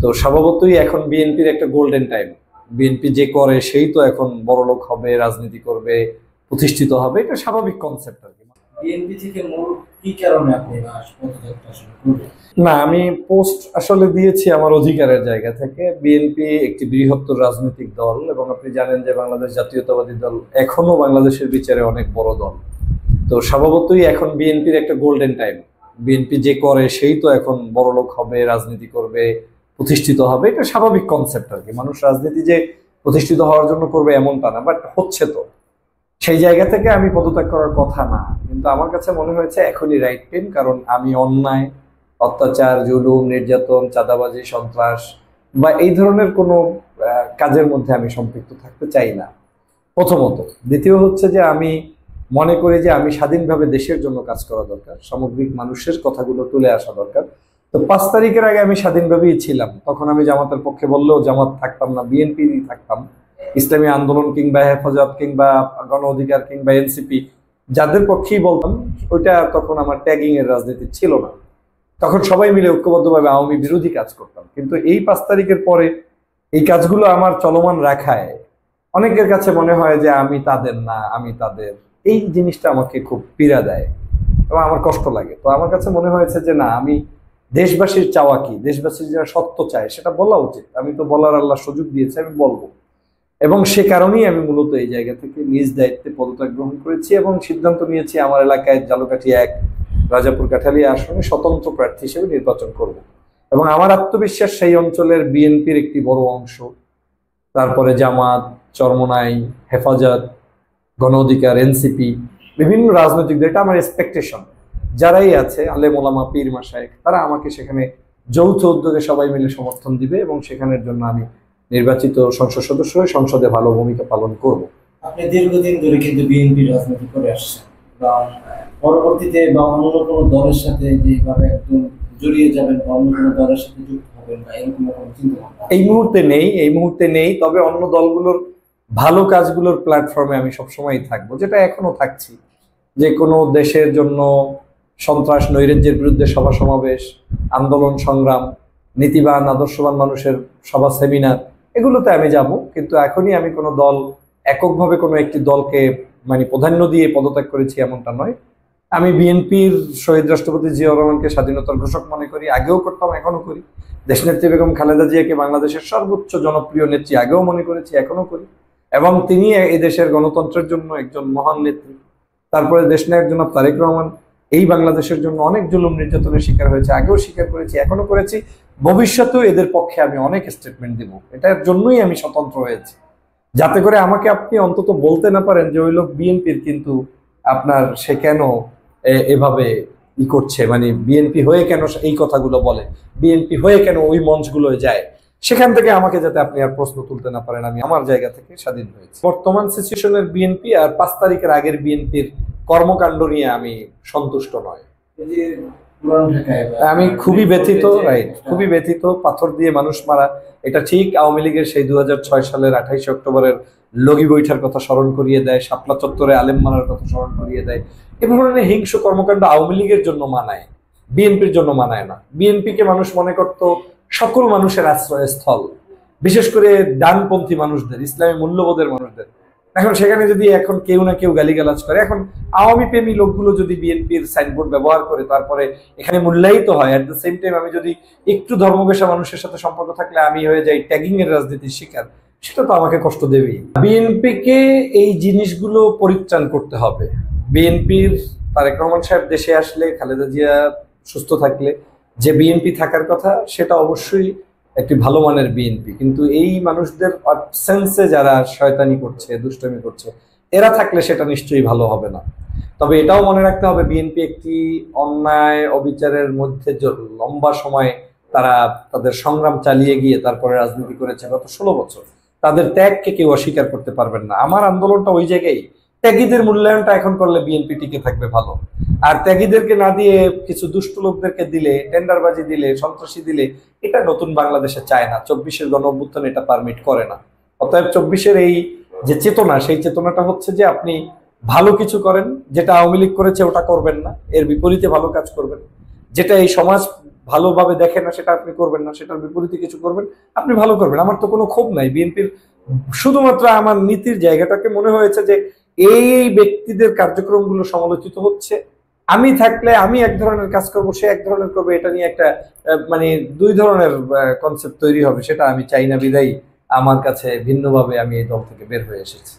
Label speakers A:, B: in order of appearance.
A: তো স্বভাবতই এখন বিএনপির একটা গোল্ডেন টাইম। বিএনপি যে করে সেই তো এখন বড়লোক হবে, রাজনীতি করবে, প্রতিষ্ঠিত হবে, এটা স্বাভাবিক কনসেপ্ট আর কি।
B: বিএনপি থেকে মূল কি কারণে আপনি পদত্যাগটা আসলে করবেন?
A: না, আমি পোস্ট আসলে দিয়েছি আমার অধিকারের জায়গা থেকে। বিএনপি একটি বৃহত্তর রাজনৈতিক দল এবং আপনি জানেন যে বাংলাদেশ জাতীয়তাবাদী দল এখনো বাংলাদেশের বিচারে অনেক বড় দল। তো স্বভাবতই এখন বিএনপির একটা গোল্ডেন টাইম। বিএনপি যে করে সেই তো এখন বড়লোক হবে, রাজনীতি করবে, প্রতিষ্ঠিত হবে, এটা স্বাভাবিক কনসেপ্ট আর কি। মানুষ রাজনীতি যে প্রতিষ্ঠিত হওয়ার জন্য করবে এমনটা না, বাট হচ্ছে তো। সেই জায়গা থেকে আমি পদত্যাগ করার কথা না, কিন্তু আমার কাছে মনে হয়েছে এখনই রাইট টাইম। কারণ আমি অন্যায়, অত্যাচার, জুলুম, নির্যাতন, চাঁদাবাজি, সন্ত্রাস বা এই ধরনের কোনো কাজের মধ্যে আমি সম্পৃক্ত থাকতে চাই না, প্রথমত। দ্বিতীয় হচ্ছে যে আমি মনে করি যে আমি স্বাধীনভাবে দেশের জন্য কাজ করা দরকার, সামগ্রিক মানুষের কথাগুলো তুলে আসা দরকার। তো 5 তারিখের আগে আমি স্বাধীনভাবেই ছিলাম। তখন আমি জামাতের পক্ষে বললেও জামাত থাকতাম না, বিএনপি থাকতাম। ইসলামী আন্দোলন কিংবা হেফাজত কিংবা গণ অধিকার কিংবা এনসিপি যাদের পক্ষেই বলতাম, ওইটা তখন আমার ট্যাগিং এর রাজনীতি ছিল না। তখন সবাই মিলে ঐক্যবদ্ধভাবে আওয়ামী বিরোধী কাজ করতাম। কিন্তু এই 5 তারিখের পরে এই কাজগুলো আমার চলমান রাখায় অনেকের কাছে মনে হয় যে আমি তাদের না, আমি তাদের। এই জিনিসটা আমাকে খুব পীড়া দেয় এবং আমার কষ্ট লাগে। তো আমার কাছে মনে হয়েছে যে না, আমি দেশবাসীর চাওয়া কি, দেশবাসীর যারা সত্য চায় সেটা বলা উচিত। আমি তো বলার আল্লাহ সুযোগ দিয়েছে, আমি বলবো। এবং সে কারণেই আমি মূলত এই জায়গা থেকে নিজ দায়িত্বে পদত্যাগ গ্রহণ করেছি এবং সিদ্ধান্ত নিয়েছি আমার এলাকায় ঝালকাঠি 1 রাজাপুর কাঠালিয়া আসনে স্বতন্ত্র প্রার্থী হিসেবে নির্বাচন করব। এবং আমার আত্মবিশ্বাস সেই অঞ্চলের বিএনপির একটি বড় অংশ, তারপরে জামাত, চরমোনাই, হেফাজত, গণ অধিকার, এনসিপি, বিভিন্ন রাজনৈতিক দল, এটা আমার এক্সপেকটেশন। যারাই আছে আলেম ওলামা, পীর মাশায়েখ, তারা আমাকে সেখানে যৌথ উদ্যোগে সবাই মিলে সমর্থন দিবে এবং সেখানের জন্য আমি নির্বাচিত সংসদ সদস্য হয়ে সংসদে ভালো ভূমিকা পালন করব।
B: আপনি দীর্ঘদিন ধরে কিন্তু বিএনপি রাজনীতি করে আসছেন, বা পরবর্তীতে বা অন্য কোনো দলের সাথে যেভাবে একদম জড়িয়ে যাবেন বা অন্য কোনো দলের সাথে যুক্ত হবেন বা এরকম কোনো চিন্তা ভাবনা
A: এই মুহূর্তে নেই। তবে অন্য দলগুলোর ভালো কাজগুলোর প্ল্যাটফর্মে আমি সবসময় থাকবো, যেটা এখনো থাকছি। যে কোনো দেশের জন্য সন্ত্রাস নৈরাজ্যের বিরুদ্ধে সভা সমাবেশ, আন্দোলন সংগ্রাম, নীতিবান আদর্শবান মানুষের সভা সেমিনার, এগুলোতে আমি যাব। কিন্তু এখনই আমি কোনো দল, এককভাবে কোনো একটি দলকে মানে প্রাধান্য দিয়ে পদত্যাগ করেছি এমনটা নয়। আমি বিএনপির শহীদ রাষ্ট্রপতি জিয়াউর রহমানকে স্বাধীনতার ঘোষক মনে করি, আগেও করতাম, এখনো করি। দেশনেত্রী বেগম খালেদা জিয়াকে বাংলাদেশের সর্বোচ্চ জনপ্রিয় নেত্রী আগেও মনে করেছি, এখনো করি। এবং তিনি এই দেশের গণতন্ত্রের জন্য একজন মহান নেত্রী। তারপরে দেশনায়ক জনাব তারেক রহমান এই বাংলাদেশের জন্য অনেক জুলুম নির্যাতনের শিকার হয়েছে, আগেও স্বীকার করেছি, এখনো করেছি, ভবিষ্যতেও এদের পক্ষে আমি অনেক স্টেটমেন্ট দিব। এটার জন্যই আমি স্বতন্ত্র হয়েছি, যাতে করে আমাকে আপনি অন্তত বলতে না পারেন যে ওই লোক বিএনপির, কিন্তু আপনার সে কেন এভাবে করছে, মানে বিএনপি হয়ে কেন এই কথাগুলো বলে, বিএনপি হয়ে কেন ওই মঞ্চগুলোয় যায়। সেখান থেকে আমাকে যাতে আপনি আর প্রশ্ন তুলতে না পারেন, আমি আমার জায়গা থেকে স্বাধীন হয়েছি। বর্তমান সিচুয়েশনের বিএনপি আর 5 তারিখের আগের বিএনপির কর্মকাণ্ড নিয়ে আমি সন্তুষ্ট নয়। আমি খুবই ব্যথিত, রাইট, খুবই ব্যথিত। পাথর দিয়ে মানুষ মারা, এটা ঠিক আওয়ামী লীগের সেই 2006 সালের 28 অক্টোবরের লগি বৈঠার কথা স্মরণ করিয়ে দেয়, শাপলা চত্বরে আলেম মারার কথা স্মরণ করিয়ে দেয়। এ ধরনের হিংস্র কর্মকাণ্ড আওয়ামী লীগের জন্য মানায়, বিএনপির জন্য মানায় না। বিএনপিকে মানুষ মনে করত সকল মানুষের আশ্রয়স্থল, বিশেষ করে ডানপন্থী মানুষদের, ইসলামী মূল্যবোধের মানুষদের। এখন সেখানে যদি এখন কেউ না কেউ গালিগালাজ করে, এখন আওয়ামী প্রেমী লোকগুলো যদি বিএনপির সাইনবোর্ড ব্যবহার করে তারপরে এখানে মূল্যায়িত হয়, অ্যাট দ্য সেম টাইম আমি যদি একটু ধর্মবেশা মানুষের সাথে সম্পর্ক থাকলে আমি হয়ে যাই ট্যাগিং এর রাজনীতির শিকার, সেটা তো আমাকে কষ্ট দেবেই। বিএনপিকে এই জিনিসগুলো পরিত্রাণ করতে হবে। বিএনপির তারেক রহমান সাহেব দেশে আসলে, খালেদা জিয়া সুস্থ থাকলে যে বিএনপি থাকার কথা সেটা অবশ্যই একটি ভালো মানের বিএনপি। কিন্তু এই মানুষদের অ্যাবসেন্সে যারা শয়তানি করছে, দুষ্টমি করছে, এরা থাকলে সেটা নিশ্চয়ই ভালো হবে না। তবে এটাও মনে রাখতে হবে, বিএনপি একটি অন্যায় অবিচারের মধ্যে লম্বা সময় তারা তাদের সংগ্রাম চালিয়ে গিয়ে তারপরে রাজনীতি করেছে গত 16 বছর। তাদের ত্যাগকে কেউ অস্বীকার করতে পারবেন না। আমার আন্দোলনটা ওই জায়গায়, ত্যাগীদের মূল্যায়নটা এখন করলে বিএনপি টিকে থাকবে ভালো। আর ত্যাগীদেরকে না দিয়ে কিছু দুষ্ট লোকদেরকে দিলে, টেন্ডারবাজি দিলে, সন্ত্রাসী দিলে, এটা নতুন বাংলাদেশে চায় না। 24-এর গণঅভ্যুত্থান এটা পারমিট করে না। অতএব 24-এর এই যে চেতনা, সেই চেতনাটা হচ্ছে যে আপনি ভালো কিছু করেন, যেটা আওয়ামী লীগ করেছে ওটা করবেন না, এর বিপরীতে ভালো কাজ করবেন। যেটা এই সমাজ ভালোভাবে দেখে না সেটা আপনি করবেন না, সেটার বিপরীতে কিছু করবেন, আপনি ভালো করবেন। আমার তো কোনো ক্ষোভ নাই বিএনপির, শুধুমাত্র আমার নীতির জায়গাটাকে মনে হয়েছে যে এই এই ব্যক্তিদের কার্যক্রমগুলো সমালোচিত হচ্ছে, আমি থাকলে আমি এক ধরনের কাজ করব, সে এক ধরনের করবে, এটা নিয়ে একটা মানে দুই ধরনের কনসেপ্ট তৈরি হবে, সেটা আমি চাই না, বিদায়ী আমার কাছে ভিন্নভাবে আমি এই দল থেকে বের হয়ে এসেছি।